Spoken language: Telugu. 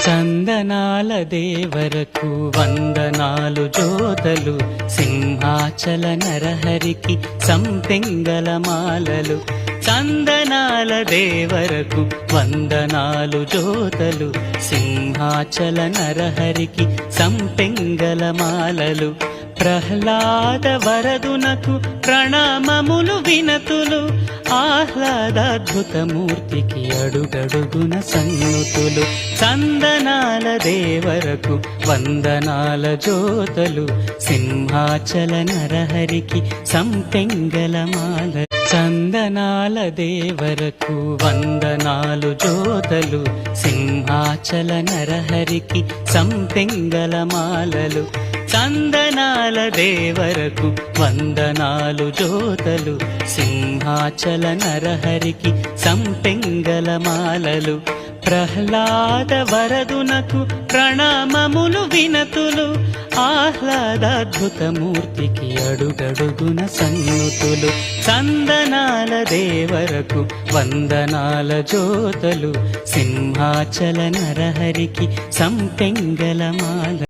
చందనాల దేవరకు వందనాలు జోతలు, సింహాచల నరహరికి సంపెంగల మాలలు. చందనాల దేవరకు వందనాలు జోతలు, సింహాచల నరహరికి సంపెంగల మాలలు. ప్రహ్లాద వరదునకు ప్రణామములు వినతులు, ఆహ్లాదాద్భుతమూర్తికి అడుగడుగున సన్నుతులు. చందనాల దేవరకు వందనాల జోతలు, సింహాచల నరహరికి సంపెంగల మాల. చందనాల దేవరకు వందనాలు జోతలు, సింహాచల నరహరికి సంపెంగల మాలలు. చందనాల దేవరకు వందనాలు జోతలు, సింహాచల నరహరికి సంపెంగల మాలలు. ప్రహ్లాద వరదునకు ప్రణామములు వినతులు, ఆహ్లాదాద్భుతమూర్తికి అడుగడుగున సన్నుతులు. చందనాల దేవరకు వందనాల జోతలు, సింహాచల నరహరికి సంపెంగల మాల.